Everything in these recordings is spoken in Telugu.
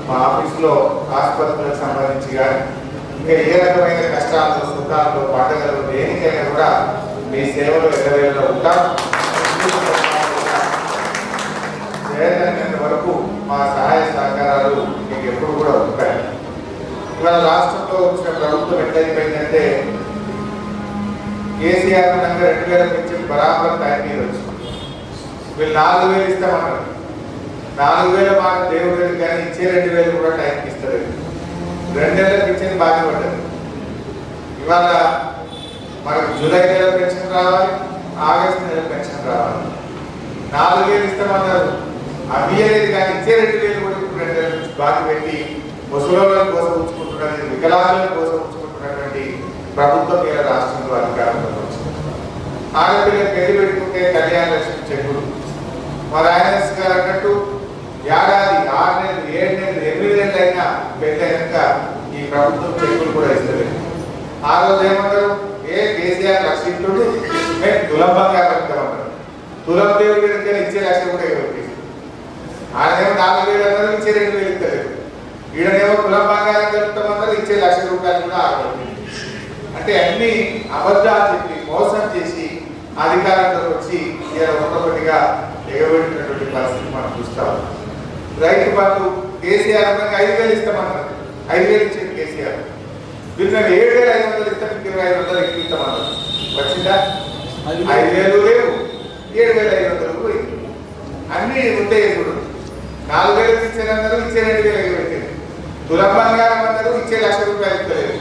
మా ఆఫీసులో ఆసుపత్రులకు సంబంధించి కానీ ఇంకా ఏ రకమైన కష్టాలు సుఖాలు పండుగలు దేనికైనా కూడా మీ సేవలు ఎల్లవేళలో ఉంటాం. చేయనంత వరకు మా సహాయ సహకారాలు మీకు ఎప్పుడు కూడా ఉంటాయి. ఇవాళ రాష్ట్రంలో వచ్చిన ప్రభుత్వం ఎట్లయిపోయిందంటే కేసీఆర్ కనుక 2000 నుంచి బరాబర్ టైం మీద వచ్చింది. వీళ్ళు 4000 ఇస్తామన్నారు. 4000 మాట దేవుడు కానీ ఇచ్చే 2000 కూడా టైంకి ఇస్తారు. 2 నెలలకు ఇచ్చేది బాగా పడ్డది. ఇవాళ మనకు జూలై నెల పెన్షన్ రావాలి, ఆగస్టు నెల పెన్షన్ రావాలి. 4000 ఇస్తామన్నారు, అవి అనేది కానీ ఇచ్చే 2000 కూడా ఇప్పుడు 2 నెలల నుంచి బాగా పెట్టి ముసలోళ్ళని కోసం ఉంచుకుంటున్నది, వికలాంగులను కోసం ఉంచుకుంటున్నటువంటి ప్రభుత్వం ఇలా రాష్ట్రంలో అధికారంలో వచ్చింది. ఆడపిల్లలు పెళ్లి పెట్టుకుంటే కళ్యాణ లక్ష్మి చెక్కులు మరి ఆయన గారు అన్నట్టు ఏడాది 6 నెలలు 7 నెలలు 8 నెలలు అయినా పెళ్ళైనాక ఈ ప్రభుత్వం చెక్కులు కూడా ఇస్తుంది. ఆ రోజు ఏమంటారు, ఏ కేసీఆర్ లక్షించుడు మేము తులం బంగారం అంటారు. తులం దేవుడి దగ్గర ఇచ్చే లక్ష కూడా ఇవ్వలేదు. ఆయనేమో 4000 అన్నారు, ఇచ్చే 2000 ఇస్తలేదు. ఈడనేమో తులం బంగారం కలుపుతామన్నారు, ఇచ్చే ₹1,00,000 కూడా ఆగలేదు. అంటే అన్ని అబద్ధాలు చెప్పి మోసం చేసి అధికారంలో వచ్చి ఇలా ఒకటిగా ఎగబెట్టినటువంటి పరిస్థితి మనం చూస్తాం. రైతు బంధు కేసీఆర్ 5,000 ఇస్తామన్నారు, 5,000 ఇచ్చింది కేసీఆర్. వీళ్ళు మేము 7,500 ఇస్తాం, 2,500 ఎక్కువ ఇస్తామన్నారు. వచ్చిందా? 5,000 లేవు, 7,500 పోయింది. అన్ని ఉంటాయి. ఇప్పుడు 4,000 ఇచ్చేదన్నారు, ఇచ్చే 2,000 ఎగబెట్టింది. తులం బంగారం అన్నారు, ఇచ్చే ₹1,00,000 ఇస్తలేదు.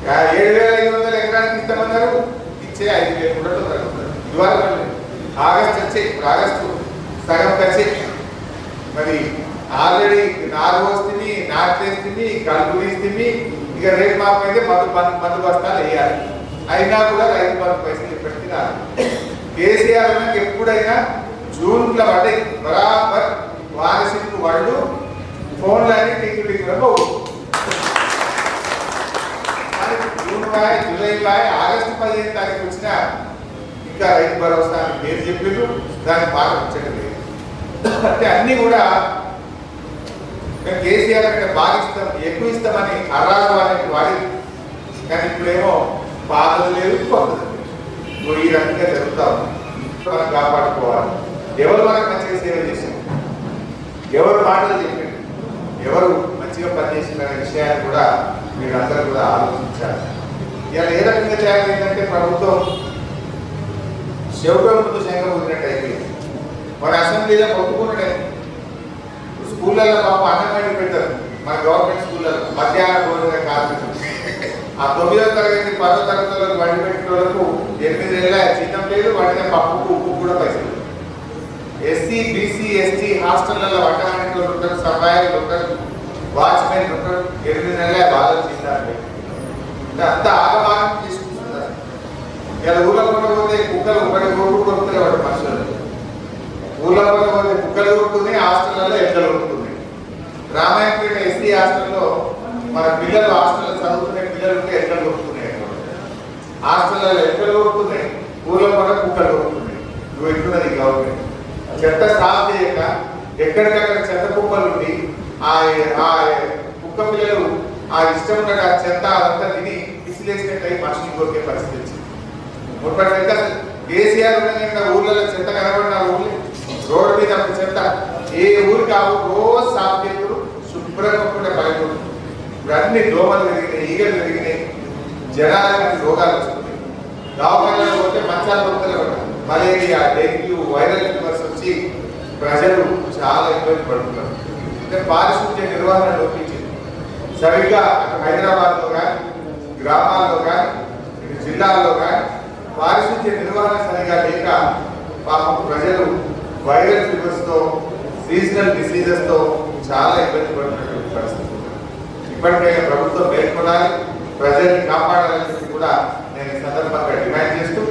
7,500 ఎకరానికి ఇస్తామన్నారు, ఇచ్చే 5,000 కూడా తగ్గుతారు. ఇవాళ ఆగస్టు వచ్చే, ఆగస్టు సగం వచ్చే మరి ఆల్రెడీ నారు వస్తుంది, నాటేస్తుంది, కలుపు తీస్తుంది. ఇక రేపు మాకు అయితే మందు బస్తాలు వేయాలి. అయినా కూడా రైతు బంధు పైసలు ఇప్పటికీ రాదు. కేసీఆర్ ఎప్పుడైనా జూన్లో పడ్డాయి బరాబర్ వారసికు వాళ్ళు ఫోన్లన్నీ టింగు పోవు. June by, July by, August 15 తారీఖు వచ్చిన ఇంకా రైతు భరోసా అని పేరు చెప్పారు, దాన్ని పాటించడం లేదు. అంటే అన్ని కూడా మేము కేసీఆర్ అంటే బాగా ఇస్తాం, ఎక్కువ ఇస్తామని అర్రాలు అనేది వాడి. కానీ ఇప్పుడేమో పాతలు లేదు, కొత్తది లేదు. ఈ రకంగా జరుగుతా ఉంది. మనం కాపాడుకోవాలి. ఎవరు మనకు మంచిగా సేవ చేశారు, ఎవరు మాటలు చెప్పారు, ఎవరు మంచిగా పనిచేసిన విషయాన్ని కూడా మీరందరూ కూడా ఆలోచించాలి. ఇలా ఏ రకంగా చేయాలి ఏంటంటే ప్రభుత్వం శివటం ముందు శంఖం వదిలినట్టు అయిపోయింది. మన అసెంబ్లీలో ఒప్పుకున్నట్టే స్కూళ్ళల్లో పాపం అన్నం పెట్టారు. మన గవర్నమెంట్ స్కూళ్ళలో మధ్యాహ్న భోజన కార్మికులు ఆ 9వ తరగతి 10వ తరగతులకు వండి పెట్టిన వాళ్ళకు 8 నెలల జీతం లేదు, వాటిని పప్పుకు ఉప్పు కూడా పైసలు. ఎస్సీ బీసీ ఎస్టీ హాస్టళ్లలో వంట వంటి వాళ్ళు ఉంటారు, సఫాయిలు ఉంటారు, వాచ్మెన్ ఉంటారు, 8 నెలల బాధలు చేస్తారు. అంతా ఆగమాగం తీసుకుంటున్నారు. ఇలా ఊళ్ళో పోతే కుక్కలు ఒకటి కొడుకు కొడుకునే వాడు మనుషులు. ఊళ్ళో పోతే కుక్కలు కొడుతున్నాయి, హాస్టళ్లలో ఎడ్డలు కొడుతున్నాయి. రామాయణపేట ఎస్సీ హాస్టల్లో మన పిల్లలు హాస్టల్లో చదువుకునే పిల్లలు ఉంటే ఎడ్డలు కొడుతున్నాయి. హాస్టల్లో ఎడ్డలు కొడుతున్నాయి, ఊళ్ళో కూడా కుక్కలు కొడుతున్నాయి. నువ్వు ఎట్టున్నది గవర్నమెంట్ చెత్త సాఫ్ చేయక ఎక్కడికక్కడ చెత్త కుక్కలు ఉండి ఆ కుక్క పిల్లలు ఆ ఇష్టం ఉన్న చెత్త అదంతా తిని విసిలేసినట్టు మనుషులు కొరికే పరిస్థితి వచ్చింది. ముప్పటి కేసీఆర్ ఉండగా ఊర్లలో చెత్త కనబడిన ఊళ్ళు రోడ్డు మీద చెత్త ఏ ఊరికి ఆ రోజు సాఫ్ చేతులు శుభ్రంగా బయటపడుతుంది. ఇప్పుడు అన్ని దోమలు పెరిగినాయి, ఈగలు పెరిగినాయి, జనాలకు రోగాలు వస్తున్నాయి. దవాఖానాలు పోతే మంచాలు దొరుకుతలే, మలేరియా, డెంగ్యూ, వైరల్ ఫీవర్స్ వచ్చి ప్రజలు చాలా ఇబ్బంది పడుతున్నారు. అంటే పారిశుద్ధ్య నిర్వహణ లోపించింది. సరిగ్గా హైదరాబాద్లో కానీ గ్రామాల్లో కానీ జిల్లాల్లో కానీ పారిశుద్ధ్య నిర్వహణ సరిగా లేక పాపం ప్రజలు వైరల్ ఫీవర్స్తో, సీజనల్ డిసీజెస్తో చాలా ఇబ్బంది పడుతున్నటువంటి పరిస్థితి. ఇప్పటికైనా ప్రభుత్వం మేల్కొనాలి, ప్రజల్ని కాపాడాలని చెప్పి కూడా నేను ఈ సందర్భంగా డిమాండ్ చేస్తూ